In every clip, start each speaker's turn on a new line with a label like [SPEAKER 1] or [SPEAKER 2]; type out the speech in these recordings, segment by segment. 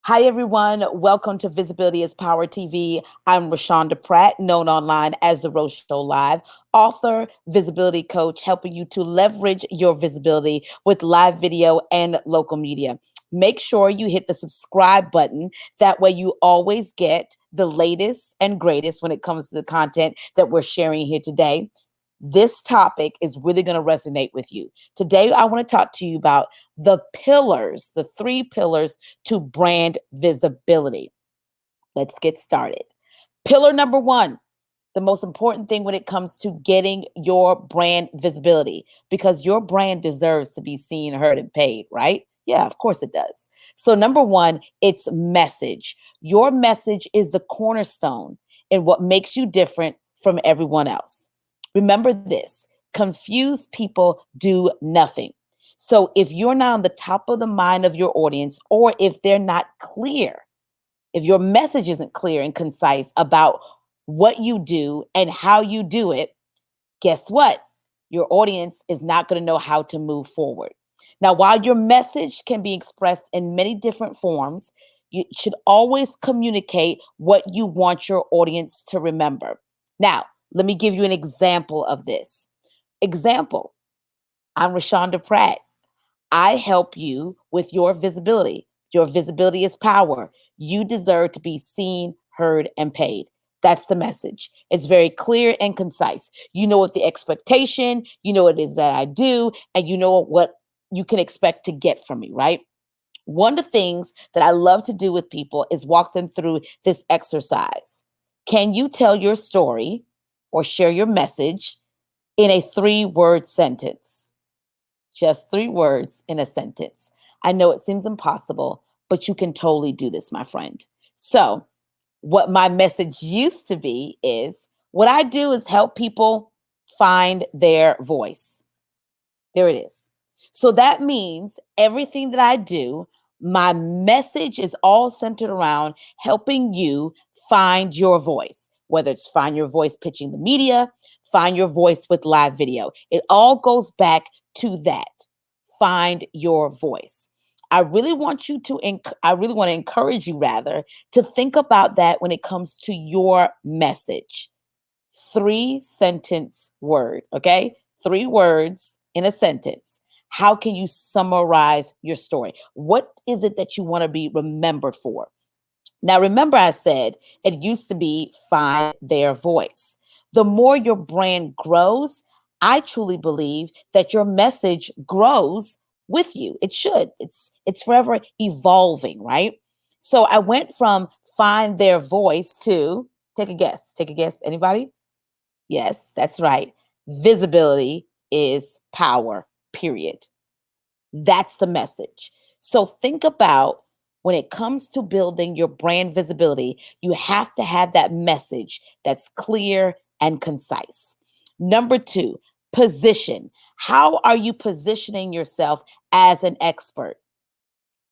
[SPEAKER 1] Hi, everyone. Welcome to Visibility is Power TV. I'm Rashonda Pratt, known online as The Rose Show Live, author, visibility coach, helping you to leverage your visibility with live video and local media. Make sure you hit the subscribe button. That way, you always get the latest and greatest when it comes to the content that we're sharing here today. This topic is really going to resonate with you. Today, I want to talk to you about the pillars, the three pillars to brand visibility. Let's get started. Pillar number one, the most important thing when it comes to getting your brand visibility, because your brand deserves to be seen, heard, and paid, right? Yeah, of course it does. So, number one, it's message. Your message is the cornerstone in what makes you different from everyone else. Remember this: confused people do nothing. So, if you're not on the top of the mind of your audience, or if they're not clear, if your message isn't clear and concise about what you do and how you do it, guess what? Your audience is not going to know how to move forward. Now, while your message can be expressed in many different forms, you should always communicate what you want your audience to remember. Now, let me give you an example of this. Example: I'm Rashonda Pratt. I help you with your visibility. Your visibility is power. You deserve to be seen, heard, and paid. That's the message. It's very clear and concise. You know what the expectation, you know what it is that I do, and you know what you can expect to get from me, right? One of the things that I love to do with people is walk them through this exercise. Can you tell your story or share your message in a 3-word sentence? Just 3 words in a sentence. I know it seems impossible, but you can totally do this, my friend. So, what my message used to be is what I do is help people find their voice. There it is. So that means everything that I do, my message is all centered around helping you find your voice, whether it's find your voice pitching the media, find your voice with live video. It all goes back to that. Find your voice. I really want to encourage you rather to think about that when it comes to your message. 3-sentence word, okay? 3 words in a sentence. How can you summarize your story? What is it that you want to be remembered for? Now, remember, I said it used to be find their voice. The more your brand grows, I truly believe that your message grows with you. It should. It's forever evolving, right? So I went from find their voice to take a guess. Take a guess. Anybody? Yes, that's right. Visibility is power, period. That's the message. So think about when it comes to building your brand visibility, you have to have that message that's clear and concise. Number two, position. How are you positioning yourself as an expert,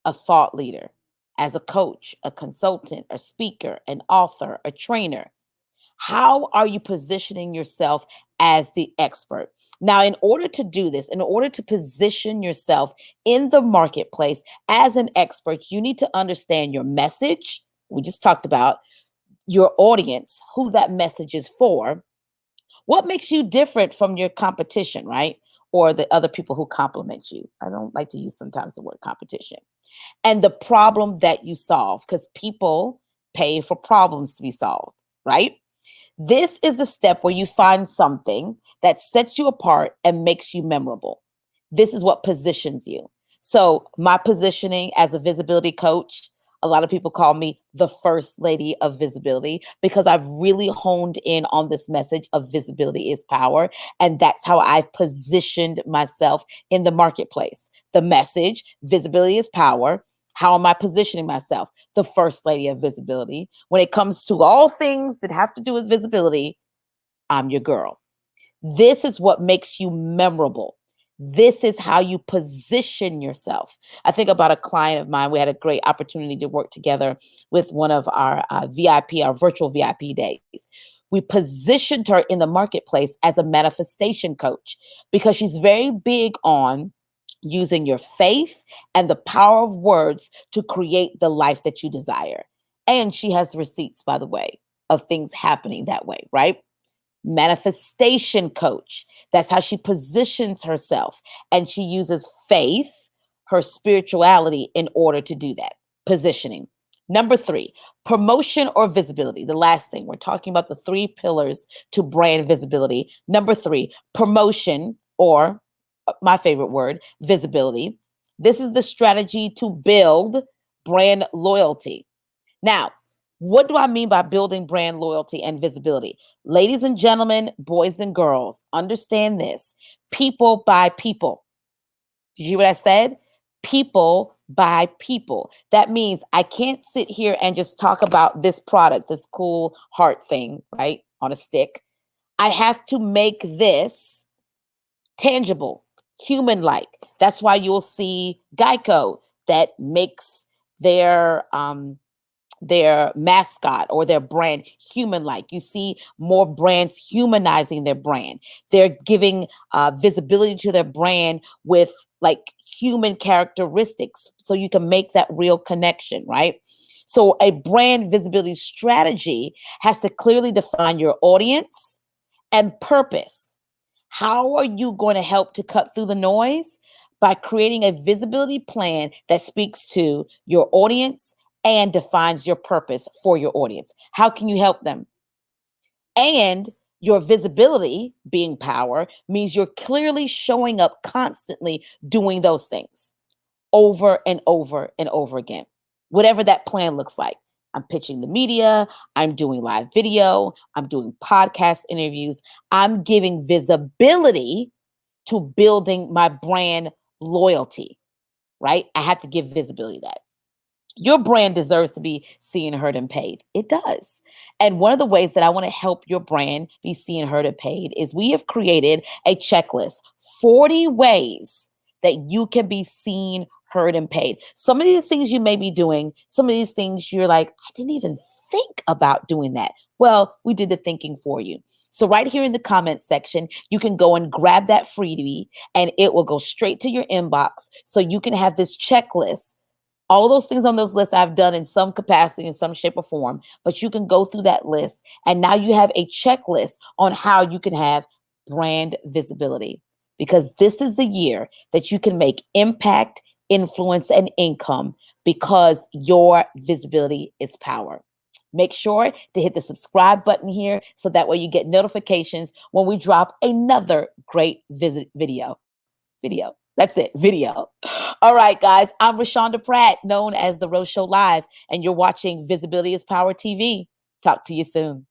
[SPEAKER 1] a thought leader, as a coach, a consultant, a speaker, an author, a trainer? How are you positioning yourself as the expert? Now, in order to do this, in order to position yourself in the marketplace as an expert, you need to understand your message. We just talked about your audience, who that message is for. What makes you different from your competition, right? Or the other people who compliment you. I don't like to use sometimes the word competition. And the problem that you solve, because people pay for problems to be solved, right? This is the step where you find something that sets you apart and makes you memorable. This is what positions you. So, my positioning as a visibility coach, a lot of people call me the first lady of visibility because I've really honed in on this message of visibility is power. And that's how I've positioned myself in the marketplace. The message, visibility is power. How am I positioning myself? The first lady of visibility. When it comes to all things that have to do with visibility, I'm your girl. This is what makes you memorable. This is how you position yourself. I think about a client of mine. We had a great opportunity to work together with one of our VIP, our virtual VIP days. We positioned her in the marketplace as a manifestation coach because she's very big on using your faith and the power of words to create the life that you desire. And she has receipts, by the way, of things happening that way, right? Manifestation coach. That's how she positions herself. And she uses faith, her spirituality, in order to do that. Positioning. Number 3, promotion or visibility. The last thing, we're talking about the 3 pillars to brand visibility. Number 3, promotion, or my favorite word, visibility. This is the strategy to build brand loyalty. Now, what do I mean by building brand loyalty and visibility? Ladies and gentlemen, boys and girls, understand this. People buy people. Did you hear what I said? People buy people. That means I can't sit here and just talk about this product, this cool heart thing, right? On a stick. I have to make this tangible, human-like. That's why you'll see Geico that makes their mascot or their brand human-like. You see more brands humanizing their brand. They're giving visibility to their brand with like human characteristics so you can make that real connection, right? So a brand visibility strategy has to clearly define your audience and purpose. How are you going to help to cut through the noise? By creating a visibility plan that speaks to your audience and defines your purpose for your audience. How can you help them? And your visibility, being power, means you're clearly showing up constantly doing those things over and over and over again, whatever that plan looks like. I'm pitching the media, I'm doing live video, I'm doing podcast interviews, I'm giving visibility to building my brand loyalty, right? I have to give visibility to that. Your brand deserves to be seen, heard, and paid. It does. And one of the ways that I want to help your brand be seen, heard, and paid is we have created a checklist, 40 ways that you can be seen, heard, and paid. Some of these things you may be doing, some of these things you're like, I didn't even think about doing that. Well, we did the thinking for you. So right here in the comments section, you can go and grab that freebie and it will go straight to your inbox so you can have this checklist. All those things on those lists I've done in some capacity, in some shape or form, but you can go through that list. And now you have a checklist on how you can have brand visibility, because this is the year that you can make impact, influence, and income because your visibility is power. Make sure to hit the subscribe button here so that way you get notifications when we drop another great video. That's it, video. All right, guys, I'm Rashonda Pratt, known as The Rose Show Live, and you're watching Visibility is Power TV. Talk to you soon.